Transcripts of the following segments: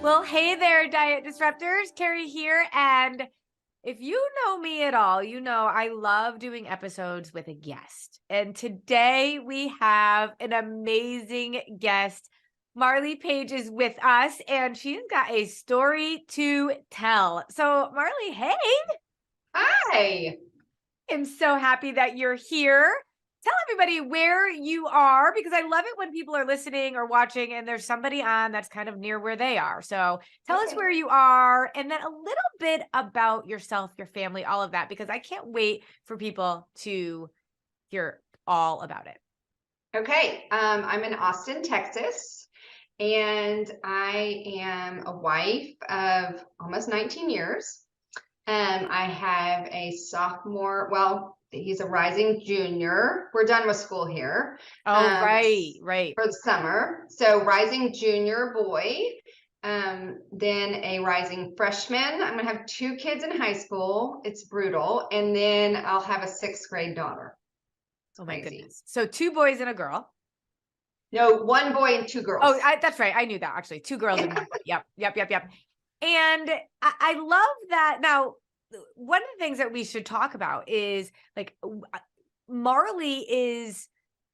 Well, hey there, Diet Disruptors. Carrie here. And if you know me at all, you know I love doing episodes with a guest. And today we have an amazing guest. Marley Page is with us, and she's got a story to tell. So, Marley, hey, Hi. I'm so happy that you're here. Tell everybody where you are, because I love it when people are listening or watching and there's somebody on that's kind of near where they are. So tell us where you are, and then a little bit about yourself, your family, all of that, because I can't wait for people to hear all about it. Okay. I'm in Austin, Texas, and I am a wife of almost 19 years. I have a sophomore, well, he's a rising junior. We're done with school here. Oh, right. For the summer. So rising junior boy, then a rising freshman. I'm going to have 2 kids in high school. It's brutal. And then I'll have a 6th grade daughter. Oh my goodness. So 2 boys and a girl. No, 1 boy and 2 girls. Oh, that's right. I knew that, actually. 2 girls and 1 boy. Yep. And I love that. Now, one of the things that we should talk about is like Marley is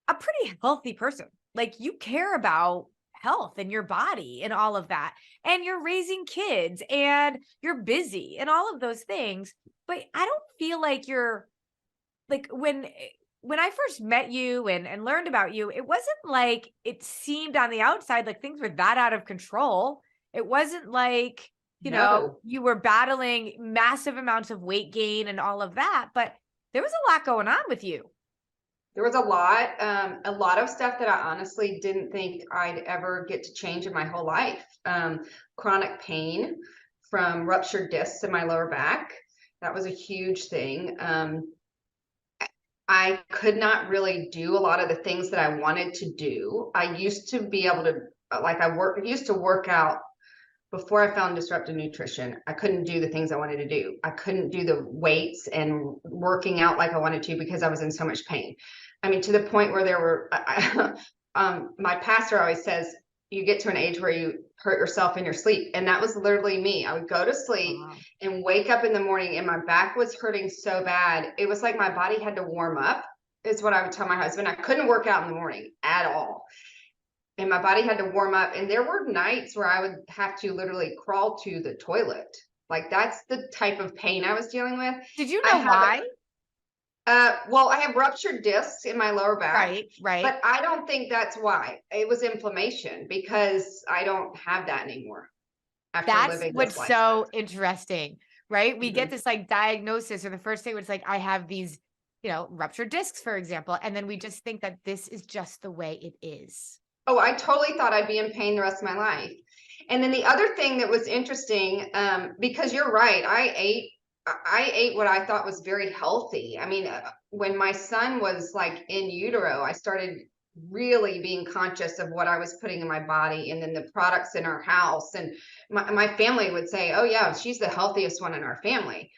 a pretty healthy person. Like, you care about health and your body and all of that. And you're raising kids and you're busy and all of those things. But I don't feel like you're like when I first met you and learned about you, it wasn't like it seemed on the outside like things were that out of control. It wasn't like, No. you were battling massive amounts of weight gain and all of that, but there was a lot going on with you. There was a lot of stuff that I honestly didn't think I'd ever get to change in my whole life. Chronic pain from ruptured discs in my lower back. That was a huge thing. I could not really do a lot of the things that I wanted to do. I used to be able to, used to work out before I found disruptive nutrition. I couldn't do the things I wanted to do. I couldn't do the weights and working out like I wanted to because I was in so much pain. I mean, to the point where there were, my pastor always says, you get to an age where you hurt yourself in your sleep. And that was literally me. I would go to sleep and wake up in the morning and my back was hurting so bad. It was like my body had to warm up, is what I would tell my husband. I couldn't work out in the morning at all. And my body had to warm up. And there were nights where I would have to literally crawl to the toilet. Like, that's the type of pain I was dealing with. Did you know why? Well, I have ruptured discs in my lower back. Right. But I don't think that's why. It was inflammation, because I don't have that anymore. That's what's so interesting, right? We get this like diagnosis, or the first thing was like, I have these, ruptured discs, for example. And then we just think that this is just the way it is. Oh, I totally thought I'd be in pain the rest of my life. And then the other thing that was interesting, because you're right, I ate what I thought was very healthy. I mean, when my son was like in utero, I started really being conscious of what I was putting in my body, and then the products in our house. And my family would say, oh yeah, she's the healthiest one in our family.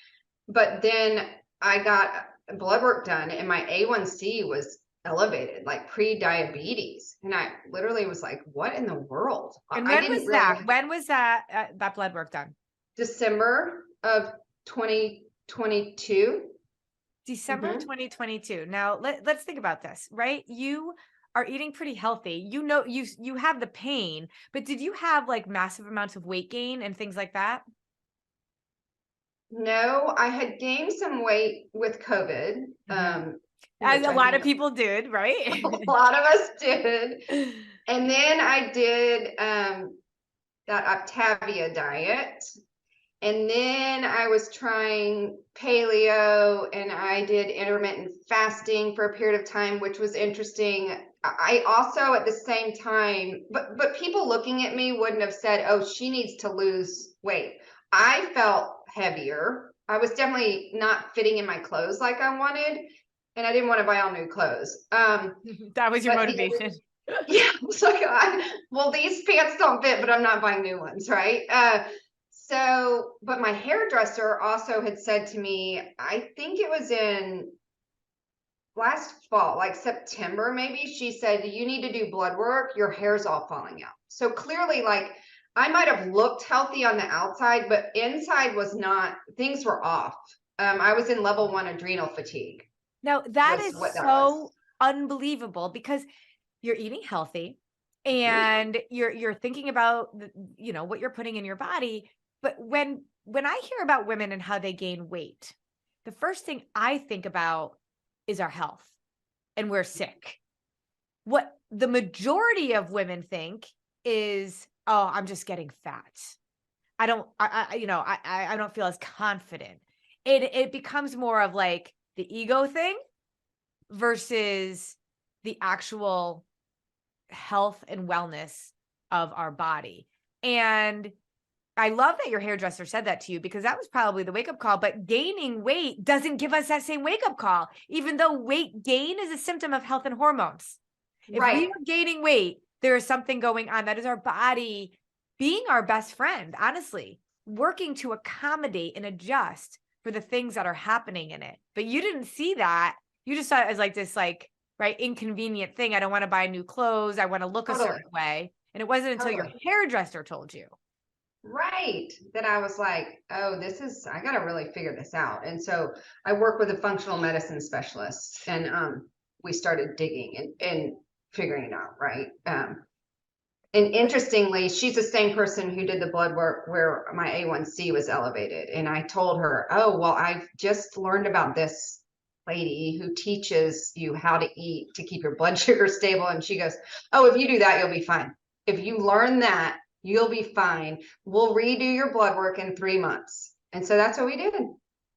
But then I got blood work done and my A1C was elevated, like pre-diabetes. And I literally was like, what in the world? And when was that? When was that blood work done? December of 2022. December of 2022. Now let's think about this, right? You are eating pretty healthy. You have the pain, but did you have like massive amounts of weight gain and things like that? No, I had gained some weight with COVID. As a lot of people did, right? A lot of us did. And then I did that Octavia diet. And then I was trying paleo, and I did intermittent fasting for a period of time, which was interesting. I also at the same time, but people looking at me wouldn't have said, oh, she needs to lose weight. I felt heavier. I was definitely not fitting in my clothes like I wanted, and I didn't want to buy all new clothes. That was your motivation. Yeah, it's like, well, these pants don't fit, but I'm not buying new ones, right? But my hairdresser also had said to me, I think it was in last fall, like September, maybe, she said, you need to do blood work. Your hair's all falling out. So clearly, like, I might have looked healthy on the outside, but inside was not, things were off. I was in level 1 adrenal fatigue. Now that Was is what that was. so unbelievable because you're eating healthy and you're thinking about what you're putting in your body. But when I hear about women and how they gain weight, the first thing I think about is our health and we're sick. What the majority of women think is, oh, I'm just getting fat. I don't, I don't feel as confident. It becomes more of like the ego thing versus the actual health and wellness of our body. And I love that your hairdresser said that to you because that was probably the wake up call. But gaining weight doesn't give us that same wake up call, even though weight gain is a symptom of health and hormones. If we Right. are gaining weight, there is something going on. That is our body being our best friend, honestly, working to accommodate and adjust for the things that are happening in it. But you didn't see that. You just saw it as like this, like, right, inconvenient thing. I don't want to buy new clothes. I want to look a Totally. certain way. And it wasn't until your Totally. hairdresser told you. Right. That I was like, oh, I got to really figure this out. And so I work with a functional medicine specialist, and we started digging and figuring it out. Right. And interestingly, she's the same person who did the blood work where my A1C was elevated. And I told her, oh, well, I've just learned about this lady who teaches you how to eat to keep your blood sugar stable. And she goes, oh, if you do that, you'll be fine. If you learn that, you'll be fine. We'll redo your blood work in 3 months. And so that's what we did.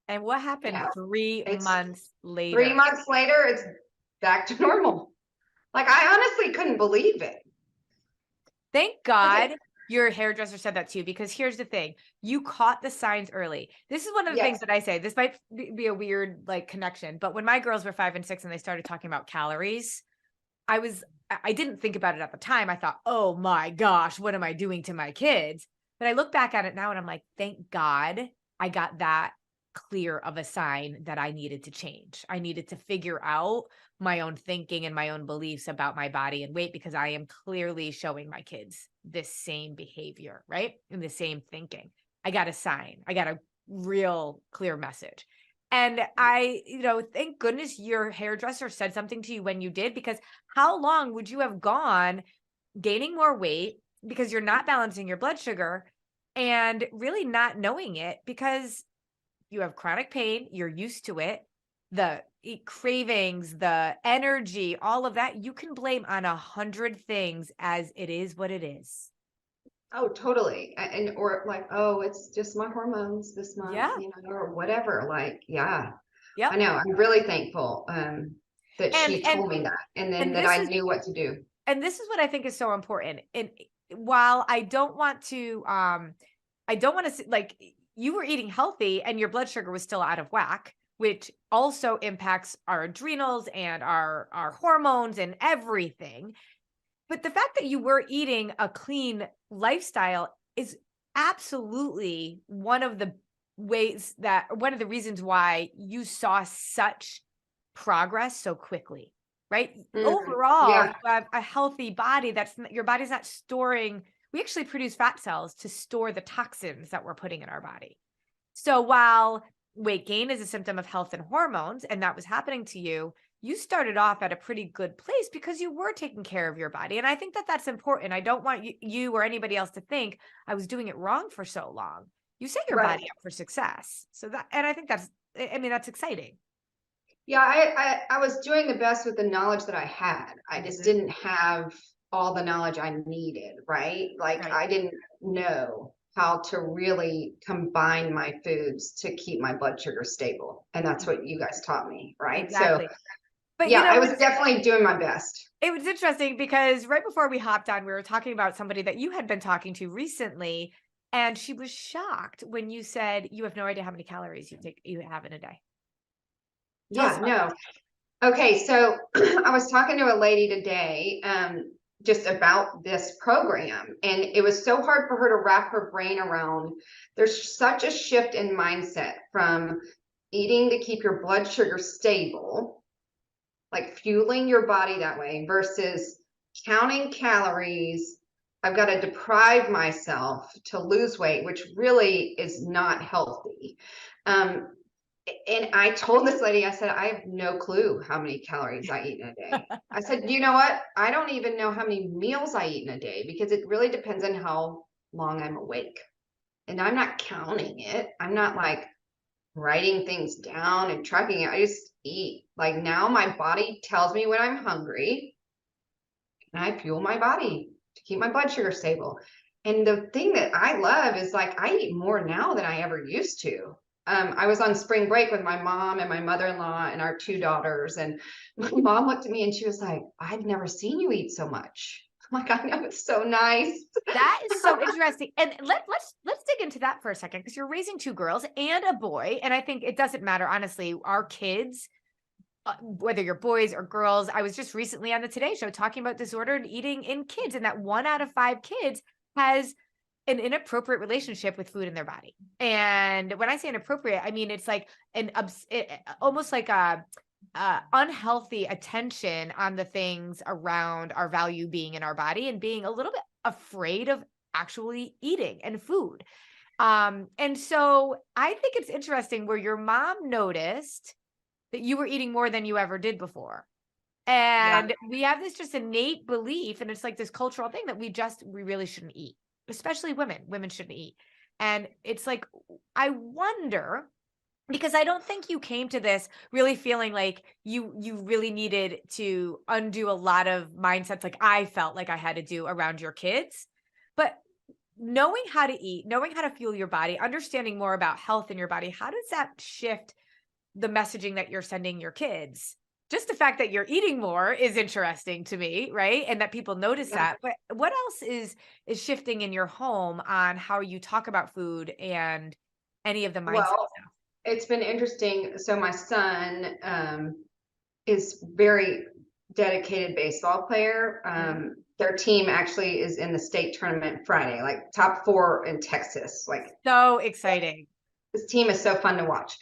And what happened Yeah. 3 It's months later? 3 months later, it's back to normal. Like, I honestly couldn't believe it. Thank God your hairdresser said that to you, because here's the thing. You caught the signs early. This is one of the things Yes. that I say. This might be a weird like connection, but when my girls were 5 and 6 and they started talking about calories, I didn't think about it at the time. I thought, oh my gosh, what am I doing to my kids? But I look back at it now and I'm like, thank God I got that clear of a sign that I needed to change. I needed to figure out my own thinking and my own beliefs about my body and weight, because I am clearly showing my kids this same behavior, right? And the same thinking. I got a sign. I got a real clear message. And I, thank goodness your hairdresser said something to you when you did, because how long would you have gone gaining more weight because you're not balancing your blood sugar and really not knowing it because you have chronic pain, you're used to it, the cravings, the energy, all of that, you can blame on 100 things as it is what it is. Oh, totally. And or like, oh, it's just my hormones this month, Yeah. or whatever. Like, yeah, I Yep. know. I'm really thankful that And she told me that, and then and that this I is knew what to do. and this is what I think is so important. And while I don't want to like, you were eating healthy and your blood sugar was still out of whack, which also impacts our adrenals and our hormones and everything. But the fact that you were eating a clean lifestyle is absolutely one of the reasons why you saw such progress so quickly, right? Overall, Yeah, you have a healthy body. Your body's not storing. We actually produce fat cells to store the toxins that we're putting in our body. So while weight gain is a symptom of health and hormones, and that was happening to you, you started off at a pretty good place because you were taking care of your body. And I think that that's important. I don't want you or anybody else to think I was doing it wrong for so long. You set your right. body up for success. And I think that's exciting. Yeah, I was doing the best with the knowledge that I had. I just Mhm. didn't have all the knowledge I needed, right? Like, Right. I didn't know how to really combine my foods to keep my blood sugar stable. And that's what you guys taught me, right? So Exactly. But yeah, I was definitely doing my best. it was interesting because right before we hopped on, we were talking about somebody that you had been talking to recently, and she was shocked when you said you have no idea how many calories you have in a day. Tell us Yeah, about no. Okay, so I was talking to a lady today, just about this program, and it was so hard for her to wrap her brain around. There's such a shift in mindset from eating to keep your blood sugar stable, like fueling your body that way, versus counting calories, I've got to deprive myself to lose weight, which really is not healthy. Um, and I told this lady, I said, I have no clue how many calories I eat in a day. I said, you know what? I don't even know how many meals I eat in a day because it really depends on how long I'm awake. And I'm not counting it. I'm not like writing things down and tracking it. I just eat. Like now my body tells me when I'm hungry and I fuel my body to keep my blood sugar stable. And the thing that I love is like I eat more now than I ever used to. I was on spring break with my mom and my mother-in-law and our two daughters. And my mom looked at me and she was like, I've never seen you eat so much. I'm like, I know, it's so nice. That is so interesting. And let's dig into that for a second, because you're raising two girls and a boy. And I think it doesn't matter, honestly, our kids, whether you're boys or girls. I was just recently on the Today Show talking about disordered eating in kids, and that 1 out of 5 kids has an inappropriate relationship with food in their body. And when I say inappropriate, I mean, it's like almost like a unhealthy attention on the things around our value being in our body, and being a little bit afraid of actually eating and food. And so I think it's interesting where your mom noticed that you were eating more than you ever did before. And we have this just innate belief, and it's like this cultural thing that we really shouldn't eat, especially women. Women shouldn't eat. And it's like, I wonder, because I don't think you came to this really feeling like you really needed to undo a lot of mindsets like I felt like I had to do around your kids. But knowing how to eat, knowing how to fuel your body, understanding more about health in your body, how does that shift the messaging that you're sending your kids? Just the fact that you're eating more is interesting to me, right? And that people notice that. But what else is shifting in your home on how you talk about food and any of the mindset stuff? It's been interesting. So my son is very dedicated baseball player. Their team actually is in the state tournament Friday, like top 4 in Texas. Like so exciting. This team is so fun to watch.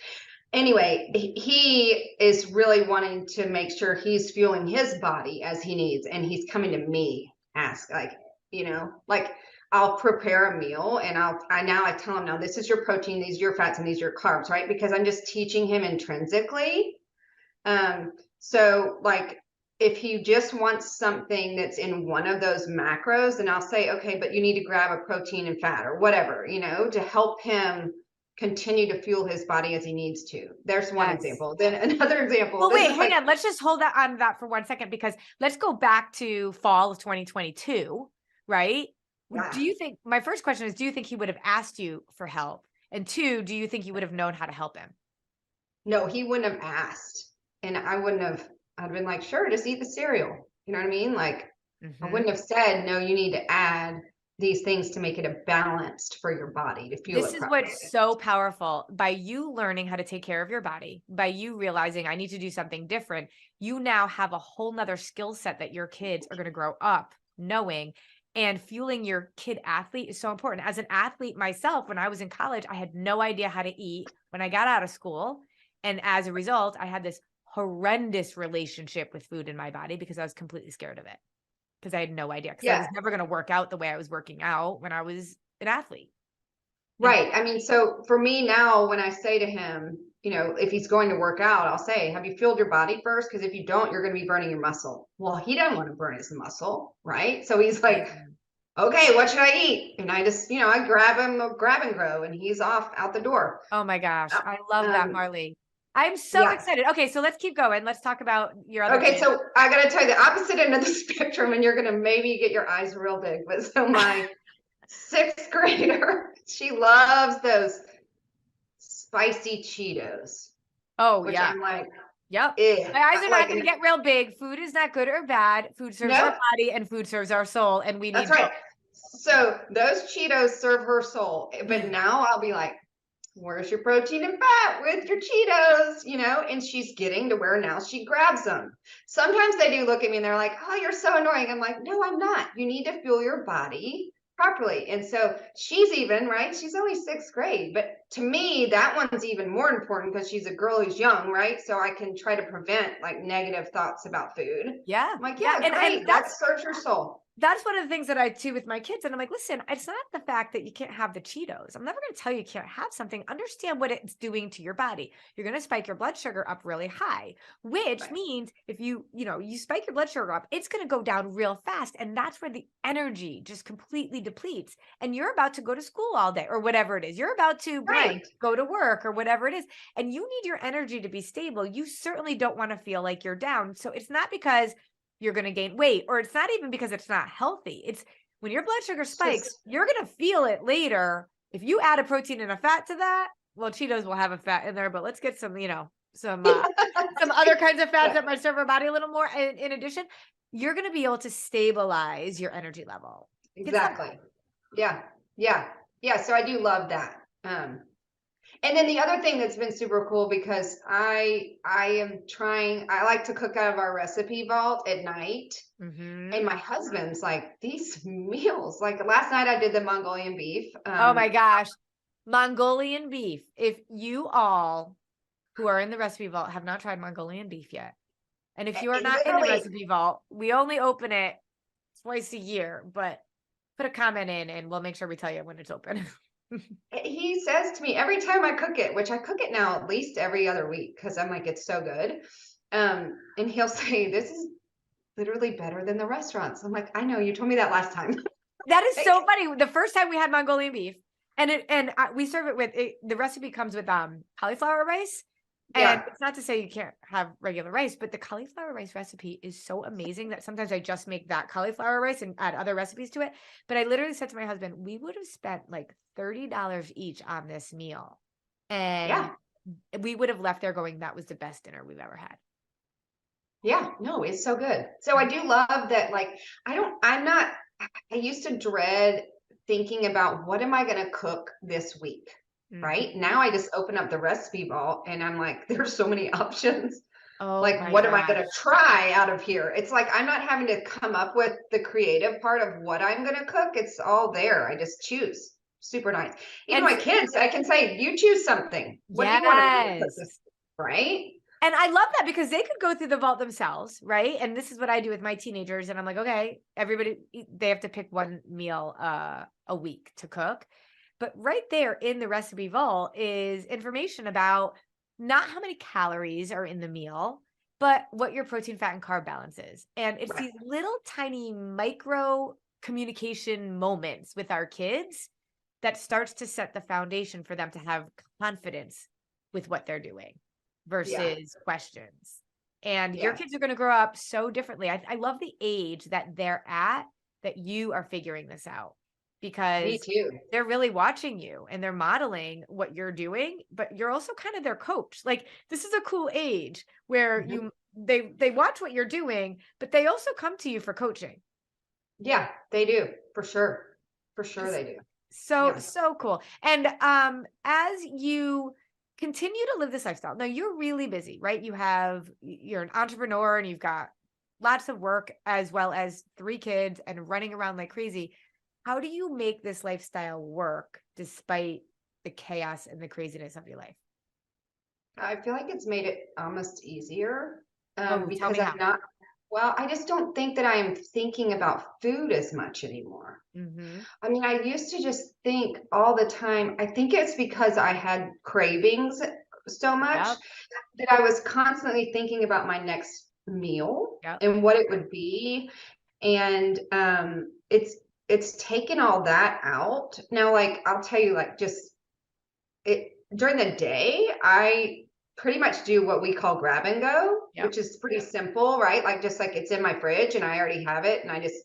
Anyway, he is really wanting to make sure he's fueling his body as he needs. And he's coming to me, ask like, like I'll prepare a meal and I tell him, now this is your protein, these are your fats, and these are your carbs, right? Because I'm just teaching him intrinsically. So like if he just wants something that's in one of those macros, then I'll say, okay, but you need to grab a protein and fat or whatever, to help him continue to fuel his body as he needs to. There's one example. Then another example. Well, wait, hang on. Let's just hold that on that for 1 second, because let's go back to fall of 2022, right? Yeah. Do you think, my first question is, do you think he would have asked you for help? And 2, do you think you would have known how to help him? No, he wouldn't have asked. And I'd been like, sure, just eat the cereal. You know what I mean? Like, I wouldn't have said, no, you need to add these things to make it a balanced for your body to fuel it. This is what's so powerful. By you learning how to take care of your body, by you realizing I need to do something different, you now have a whole nother skill set that your kids are going to grow up knowing. And fueling your kid athlete is so important. As an athlete myself, when I was in college, I had no idea how to eat when I got out of school. And as a result, I had this horrendous relationship with food in my body because I was completely scared of it. Because I had no idea. Because I was never going to work out the way I was working out when I was an athlete. Right. I mean, so for me now, when I say to him, if he's going to work out, I'll say, have you fueled your body first? Because if you don't, you're going to be burning your muscle. Well, he doesn't want to burn his muscle, right? So he's like, okay, what should I eat? And I just, I grab him a grab and go, and he's off out the door. Oh my gosh. I love that, Marley. I'm so excited. Okay, so let's keep going. Let's talk about your other kids. So I got to tell you the opposite end of the spectrum, and you're going to maybe get your eyes real big. But so my 6th grader, she loves those spicy Cheetos. Oh, which yeah. I'm like, yep. My eyes are not going to get real big. Food is not good or bad. Food serves our body, and food serves our soul, and we need That's right. So those Cheetos serve her soul. But now I'll be like, where's your protein and fat with your Cheetos, and she's getting to where now she grabs them. Sometimes they do look at me and they're like, oh, you're so annoying. I'm like, no, I'm not. You need to fuel your body properly. And so she's even, right? She's only 6th grade, but to me, that one's even more important because she's a girl who's young, right? So I can try to prevent like negative thoughts about food. Yeah. I'm like, yeah, great. That serves your soul. that's one of the things that I do with my kids. And I'm like, listen, it's not the fact that you can't have the Cheetos. I'm never going to tell you can't have something. Understand what it's doing to your body. You're going to spike your blood sugar up really high, which Right. means if you spike your blood sugar up, it's going to go down real fast. And that's where the energy just completely depletes. And you're about to go to school all day or whatever it is. You're about to blank, Right. go to work or whatever it is. And you need your energy to be stable. You certainly don't want to feel like you're down. So it's not because you're going to gain weight, or it's not even because it's not healthy. It's when your blood sugar It's spikes, just you're going to feel it later. If you add a protein and a fat to that, well, Cheetos will have a fat in there, but let's get some, some other kinds of fats yeah, that might serve our body a little more. In addition, you're going to be able to stabilize your energy level. It's exactly. Yeah. Yeah. Yeah. So I do love that. And then the other thing that's been super cool because I like to cook out of our recipe vault at night. Mm-hmm. And my husband's like, these meals, like last night I did the Mongolian beef. Oh my gosh. Mongolian beef. If you all who are in the recipe vault have not tried Mongolian beef yet, and if you are not in the Literally, recipe vault, we only open it twice a year, but put a comment in and we'll make sure we tell you when it's open. he says to me every time I cook it, which I cook it now at least every other week because I'm like, it's so good. And he'll say, this is literally better than the restaurants. I'm like, I know, you told me that last time. That is Like, so funny. The first time we had Mongolian beef, we serve it with the recipe comes with cauliflower rice. And yeah, it's not to say you can't have regular rice, but the cauliflower rice recipe is so amazing that sometimes I just make that cauliflower rice and add other recipes to it. But I literally said to my husband, we would have spent like $30 each on this meal. And yeah, we would have left there going, that was the best dinner we've ever had. yeah. No, it's so good. So I do love that. Like, I'm not, I used to dread thinking about what am I going to cook this week? Mhm. Right now, I just open up the recipe vault and I'm like, there's so many options. Oh Like, my what am I going to gosh. try out of here? It's like I'm not having to come up with the creative part of what I'm going to cook. It's all there. I just choose. Super nice. Even And my kids, I can say, you choose something. What do you want to cook yes. this? Right? And I love that because they could go through the vault themselves, right? And this is what I do with my teenagers. And I'm like, okay, everybody, they have to pick one meal a week to cook. But right there in the recipe vault is information about not how many calories are in the meal, but what your protein, fat, and carb balance is. And it's Right. these little tiny micro communication moments with our kids that starts to set the foundation for them to have confidence with what they're doing Yeah. versus questions. And your Yeah. kids are going to grow up so differently. I love the age that they're at that you are figuring this out Me because too. they're really watching you and they're modeling what you're doing, but you're also kind of their coach. Like this is a cool age where Mhm. they watch what you're doing, but they also come to you for coaching. Yeah, they do. For sure. For sure It's they do. so Yeah. so cool. And as you continue to live this lifestyle, now you're really busy, right? You're an entrepreneur and you've got lots of work as well as 3 kids and running around like crazy. How do you make this lifestyle work despite the chaos and the craziness of your life? I feel like it's made it almost easier Oh, tell because me how. I just don't think that I am thinking about food as much anymore. Mm-hmm. I mean, I used to just think all the time. I think it's because I had cravings so much Yep. that I was constantly thinking about my next meal Yep. and what it would be. And it's taken all that out. Now, like I'll tell you, like just it during the day, I pretty much do what we call grab and go, Yep. which is pretty simple, right? Like just like it's in my fridge and I already have it and I just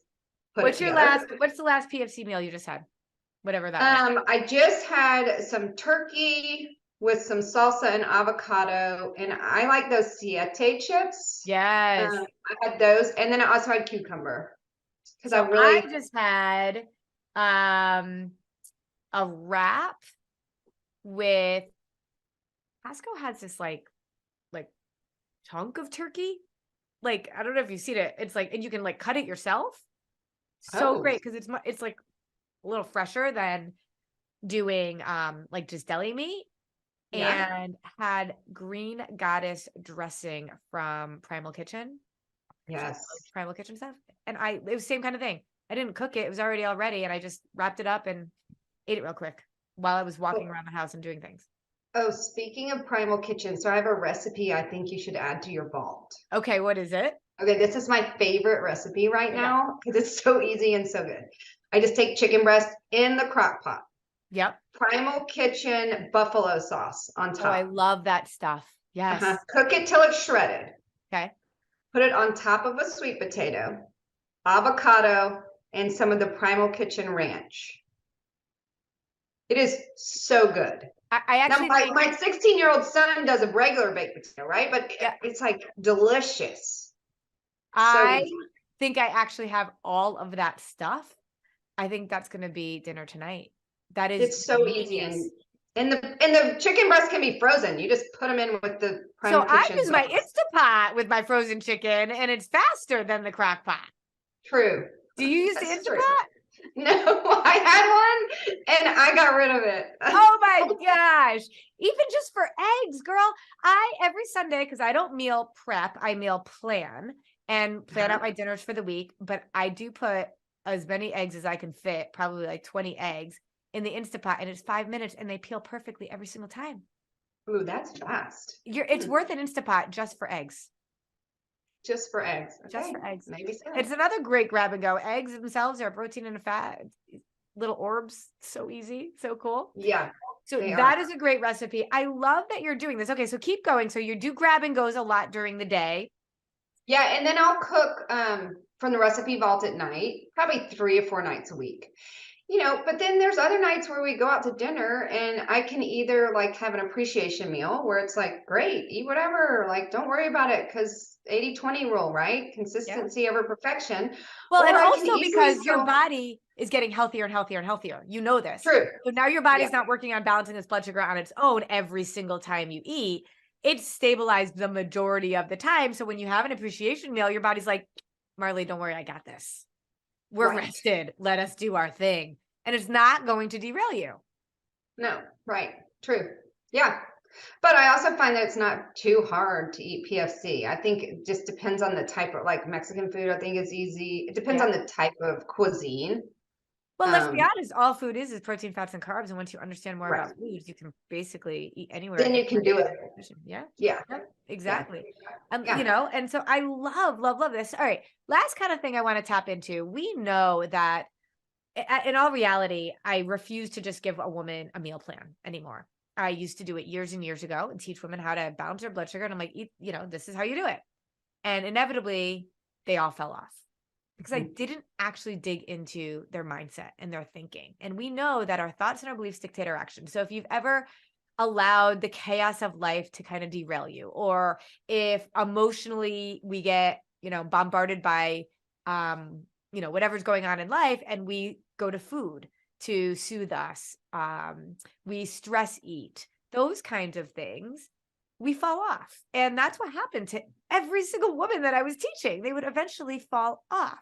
put it together. What's the last PFC meal you just had? Whatever that was. I just had some turkey with some salsa and avocado, and I like those siete chips. Yes. I had those, and then I also had cucumber because I So I really just had um a wrap with Costco has this like chunk of turkey. Like I don't know if you've seen it. It's like and you can like cut it yourself. So oh great because it's like a little fresher than doing like just deli meat yeah and had green goddess dressing from Primal Kitchen. If you know yes Primal Kitchen stuff. And it was the same kind of thing. I didn't cook it. It was already all ready. And I just wrapped it up and ate it real quick while I was walking around the house and doing things. Oh, speaking of Primal Kitchen, so I have a recipe I think you should add to your vault. Okay, what is it? Okay, this is my favorite recipe right Okay. now because it's so easy and so good. I just take chicken breast in the crock pot. Yep. Primal Kitchen buffalo sauce on Oh, I top. love that stuff. Yes. Cook it till it's shredded. Okay. Put it on top of a sweet potato, avocado, and some of the Primal Kitchen ranch. It is so good. I Now, actually my 16-year-old son does a regular baked potato, right? But Yeah. it's like delicious. So I easy. think I actually have all of that stuff. I think that's going to be dinner tonight. That is It's so easy, genius. and the chicken breast can be frozen. You just put them in with the So Primal I Kitchen use my sauce. Instapot with my frozen chicken, and it's faster than the crock pot. True. Do you use the That's true. Instapot? No, I had one and I got rid of it. Oh my gosh. Even just for eggs, girl. Every Sunday, because I don't meal prep, I meal plan and plan out my dinners for the week. But I do put as many eggs as I can fit, probably like 20 eggs in the Instapot, and it's 5 minutes and they peel perfectly every single time. Ooh, that's fast. It's worth an Instapot just for eggs. Just for eggs. Okay. Just for eggs. Maybe so. It's another great grab and go. Eggs themselves are a protein and a fat. Little orbs. So easy. So cool. Yeah. So that is a great recipe. I love that you're doing this. Okay, so keep going. So you do grab and goes a lot during the day. Yeah, and then I'll cook from the recipe vault at night, probably 3 or 4 nights a week. But then there's other nights where we go out to dinner and I can either like have an appreciation meal where it's like, great, eat whatever, like don't worry about it because 80-20 rule, right? Consistency over perfection. Well, and Or I can also easily because your body is getting healthier and healthier and healthier. You know this. True. So now your body's not working on balancing its blood sugar on its own every single time you eat. It's stabilized the majority of the time. So when you have an appreciation meal, your body's like, Marley, don't worry, I got this. We're rested. Let us do our thing. And it's not going to derail you. No, right. True. Yeah. But I also find that it's not too hard to eat PFC. I think it just depends on the type of like Mexican food. I think it's easy. It depends on the type of cuisine. Well, let's be honest. All food is protein, fats, and carbs. And once you understand more about foods, you can basically eat anywhere. Then you can do it. Yeah. Yeah. Yep, exactly. And so I love this. All right. Last kind of thing I want to tap into. We know that in all reality, I refuse to just give a woman a meal plan anymore. I used to do it years and years ago and teach women how to balance their blood sugar. And I'm like, this is how you do it. And inevitably, they all fell off because I didn't actually dig into their mindset and their thinking. And we know that our thoughts and our beliefs dictate our actions. So if you've ever allowed the chaos of life to kind of derail you, or if emotionally we get, bombarded by, whatever's going on in life and we go to food to soothe us, we stress eat, those kinds of things, we fall off. And that's what happened to every single woman that I was teaching. They would eventually fall off.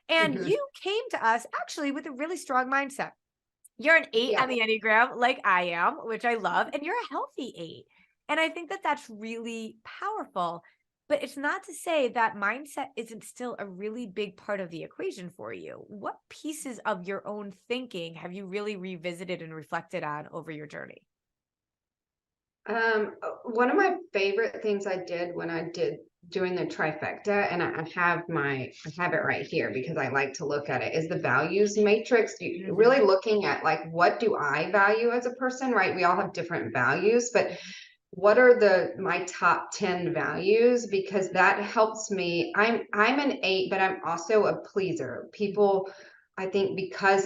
And you came to us actually with a really strong mindset. You're an 8 on the Enneagram, like I am, which I love, and you're a healthy 8. And I think that that's really powerful. But it's not to say that mindset isn't still a really big part of the equation for you. What pieces of your own thinking have you really revisited and reflected on over your journey? One of my favorite things I did when I did doing the trifecta, and I have it right here because I like to look at it, is the values matrix. You really looking at like, what do I value as a person, right? We all have different values, but what are my top 10 values? Because that helps me. I'm an 8, but I'm also a pleaser. People, I think because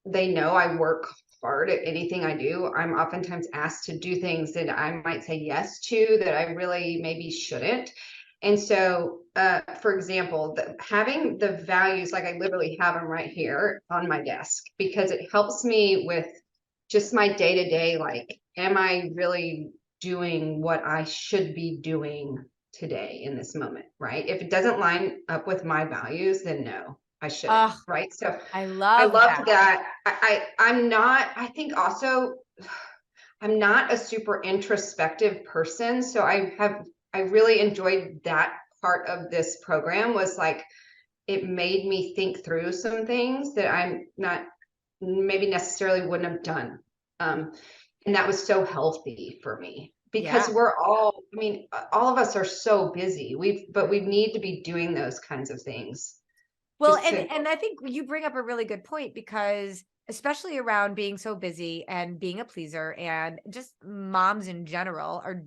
they know I work hard at anything I do, I'm oftentimes asked to do things that I might say yes to that I really maybe shouldn't. And so, for example, having the values, like I literally have them right here on my desk, because it helps me with just my day-to-day, like, am I really doing what I should be doing today in this moment, right? If it doesn't line up with my values, then no, I shouldn't, right? So I love that. I'm not, I think also, I'm not a super introspective person. So I really enjoyed that part of this program, was like, it made me think through some things that I'm not maybe necessarily wouldn't have done. And that was so healthy for me because Yeah. we're all, I mean, all of us are so busy. But we need to be doing those kinds of things Well, just to, and I think you bring up a really good point because especially around being so busy and being a pleaser and just moms in general are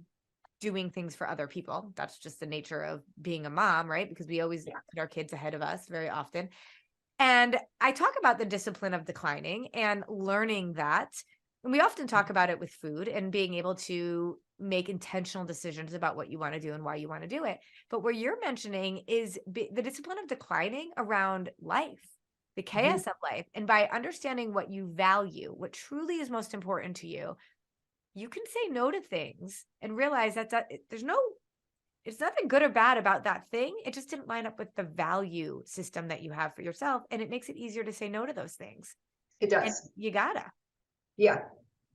doing things for other people. That's just the nature of being a mom, right? Because we always yeah. put our kids ahead of us very often. And I talk about the discipline of declining and learning that. And we often talk about it with food and being able to make intentional decisions about what you want to do and why you want to do it. But what you're mentioning is the discipline of declining around life, the Mhm. chaos of life. And by understanding what you value, what truly is most important to you, you can say no to things and realize that there's no it's nothing good or bad about that thing. It just didn't line up with the value system that you have for yourself. And it makes it easier to say no to those things. It And does. you gotta. Yeah.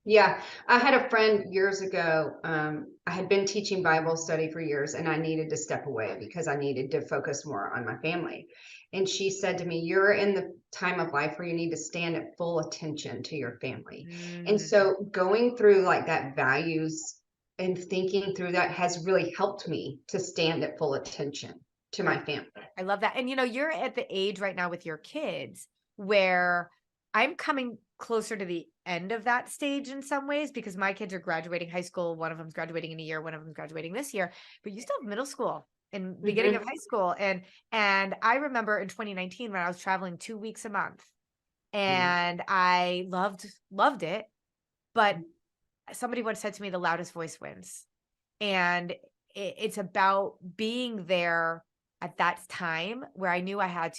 Yeah. I had a friend years ago. I had been teaching Bible study for years and I needed to step away because I needed to focus more on my family. And she said to me, "You're in the time of life where you need to stand at full attention to your family." And Mm, so going through like that values and thinking through that has really helped me to stand at full attention to I my family. I love that. And you're at the age right now with your kids where I'm coming closer to the end of that stage in some ways because my kids are graduating high school. One of them's graduating in a year, one of them's graduating this year, but you still have middle school and beginning of Mhm. high school. And I remember in 2019 when I was traveling 2 weeks a month and I loved it, but somebody once said to me, the loudest voice wins. And it's about being there at that time where I knew I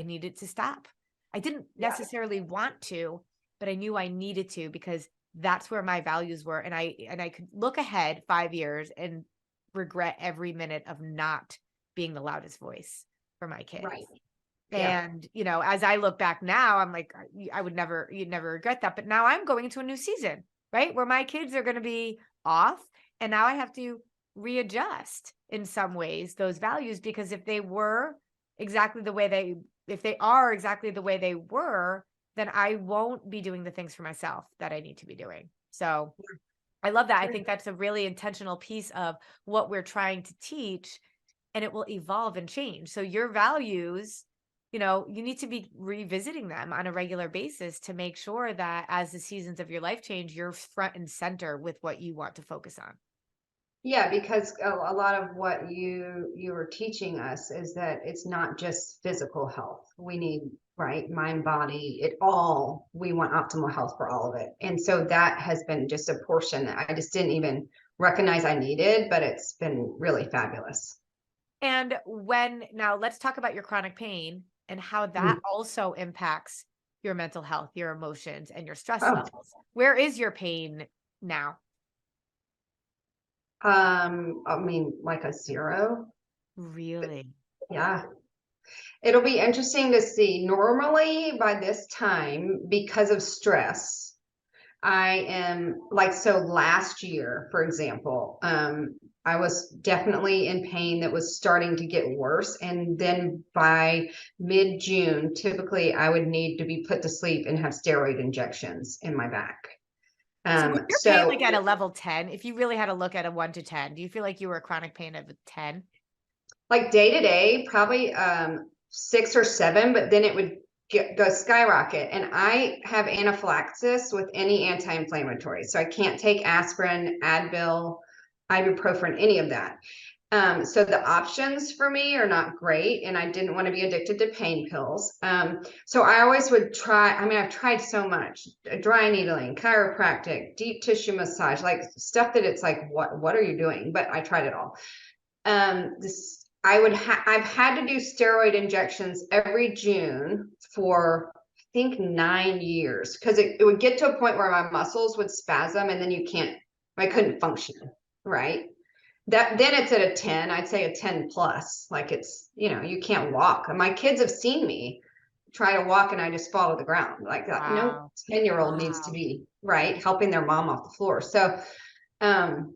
needed to stop. I didn't Yeah. necessarily want to, but I knew I needed to because that's where my values were. And I could look ahead 5 years and regret every minute of not being the loudest voice for my kids. Right. Yeah. And, as I look back now, I'm like, you'd never regret that. But now I'm going into a new season, right? Where my kids are going to be off. And now I have to readjust in some ways those values because if they are exactly the way they were, then I won't be doing the things for myself that I need to be doing. So I love that. I think that's a really intentional piece of what we're trying to teach and it will evolve and change. So your values, you need to be revisiting them on a regular basis to make sure that as the seasons of your life change, you're front and center with what you want to focus on. Yeah, because a lot of what you were teaching us is that it's not just physical health. We need, right, mind, body, it all. We want optimal health for all of it. And so that has been just a portion that I just didn't even recognize I needed, but it's been really fabulous. And now let's talk about your chronic pain and how that Mm. also impacts your mental health, your emotions, and your stress Oh, levels. Where is your pain now? I mean, like a zero. Really? Yeah. It'll be interesting to see. Normally by this time, because of stress, I am like, so last year, for example, I was definitely in pain that was starting to get worse. And then by mid-June, typically I would need to be put to sleep and have steroid injections in my back. So was your pain So like at a level 10? If you really had to look at a 1 to 10, do you feel like you were a chronic pain of a 10? like day to day, probably 6 or 7, but then it would go skyrocket. And I have anaphylaxis with any anti-inflammatory, so I can't take aspirin, Advil, ibuprofen, any of that. So the options for me are not great, and I didn't want to be addicted to pain pills. So I always would try. I mean, I've tried so much: dry needling, chiropractic, deep tissue massage, like stuff that it's like, what are you doing? But I tried it all. This I've had to do steroid injections every June for I think 9 years because it would get to a point where my muscles would spasm and then I couldn't function, right? That then it's at a 10, I'd say a 10 plus. Like it's, you can't walk. And my kids have seen me try to walk and I just fall to the ground. Like that. No Wow. 10-year-old needs to Wow. be right helping their mom off the floor. So um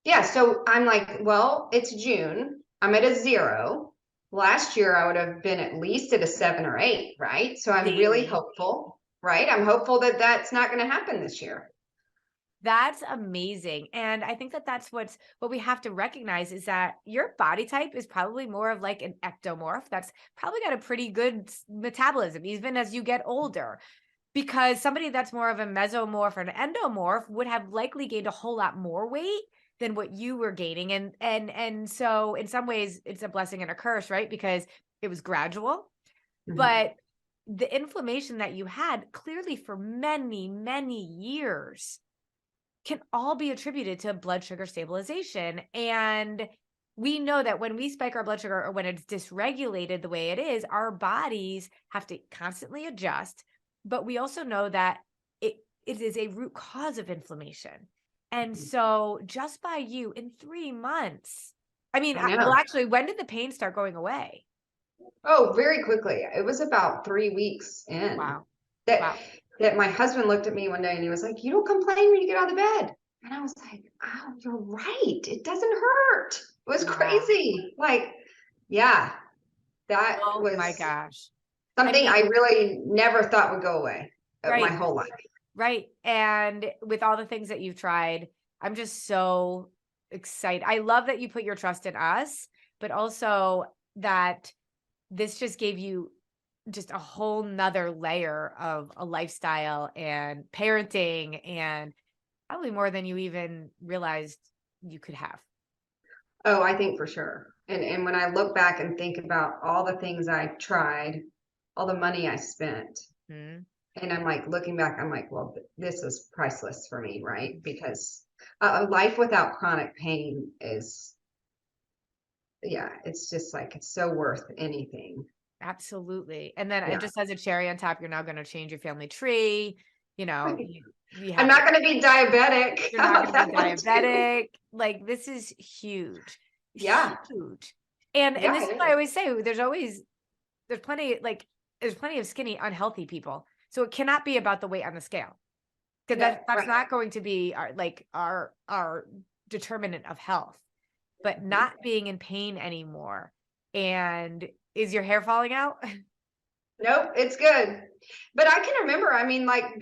yeah, so I'm like, well, it's June. I'm at a zero. Last year I would have been at least at a 7 or 8, right? So I'm really Daily. hopeful, right? I'm hopeful that that's not going to happen this year. That's amazing. And I think that that's what we have to recognize is that your body type is probably more of like an ectomorph that's probably got a pretty good metabolism, even as you get older. Because somebody that's more of a mesomorph or an endomorph would have likely gained a whole lot more weight than what you were gaining. And so in some ways it's a blessing and a curse, right? Because it was gradual, Mhm. but the inflammation that you had clearly for many, many years can all be attributed to blood sugar stabilization. And we know that when we spike our blood sugar or when it's dysregulated the way it is, our bodies have to constantly adjust. But we also know that it is a root cause of inflammation. And so just by you in 3 months, I mean, I well, know. actually, when did the pain start going away? Oh, very quickly. It was about 3 weeks in Wow. that Wow. that my husband looked at me one day and he was like, "You don't complain when you get out of bed." And I was like, "Oh, you're right. It doesn't hurt." It was Yeah. crazy. Like, yeah, that Oh my was gosh. I something I mean, really never thought would go away my right. whole life. Right. And with all the things that you've tried, I'm just so excited. I love that you put your trust in us, but also that this just gave you just a whole nother layer of a lifestyle and parenting and probably more than you even realized you could have. Oh, I think for sure. And when I look back and think about all the things I tried, all the money I spent, Mhm. and I'm like looking back, I'm like, well, this is priceless for me, right? Because a life without chronic pain is, yeah, it's just like it's so worth anything. Absolutely. And then Yeah. just as a cherry on top, you're now going to change your family tree. You know, Right. we I'm have not going to be diabetic. You're How not about gonna be that one too? diabetic. Like, this is huge, Yeah. huge. And Yeah, this is it why I is. always say there's plenty like there's plenty of skinny, unhealthy people. So it cannot be about the weight on the scale because No, that's right. not going to be our determinant of health. But Mhm. not being in pain anymore. And is your hair falling out? Nope, it's good. But I can remember, I mean, like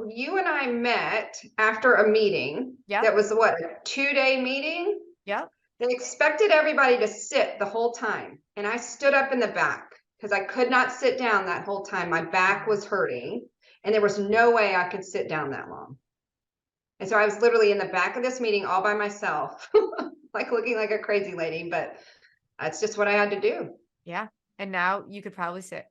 you and I met after a meeting Yep. that was what, a 2-day meeting? Yep. They expected everybody to sit the whole time. And I stood up in the back because I could not sit down that whole time. My back Mm. was hurting and there was no way I could sit down that long. And so I was literally in the back of this meeting all by myself, like looking like a crazy lady, but that's just what I had to do. Yeah. And now you could probably sit.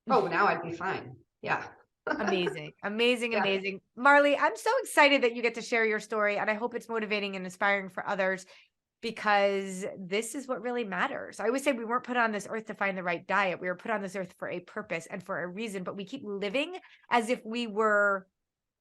Oh, now I'd be fine. Yeah. Amazing, amazing, Yeah. amazing. Marley, I'm so excited that you get to share your story, and I hope it's motivating and inspiring for others because this is what really matters. I always say we weren't put on this earth to find the right diet. We were put on this earth for a purpose and for a reason, but we keep living as if we were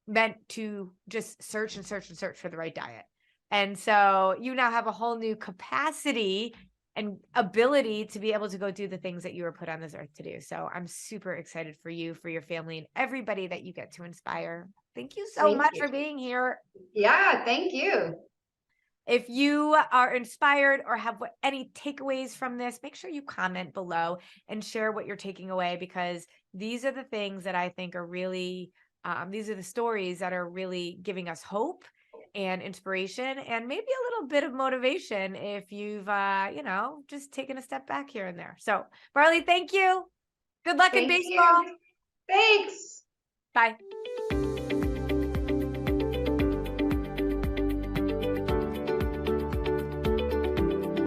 meant to just search and search and search for the right diet. And so you now have a whole new capacity and ability to be able to go do the things that you were put on this earth to do. So I'm super excited for you, for your family, and everybody that you get to inspire. Thank you so Thank much you. for being here. Yeah, thank you. If you are inspired or have any takeaways from this, make sure you comment below and share what you're taking away because these are the things that I think are really, these are the stories that are really giving us hope and inspiration and maybe a little bit of motivation if you've, just taken a step back here and there. So, Marley, thank you. Good luck in Thank you. baseball. Thanks. Bye.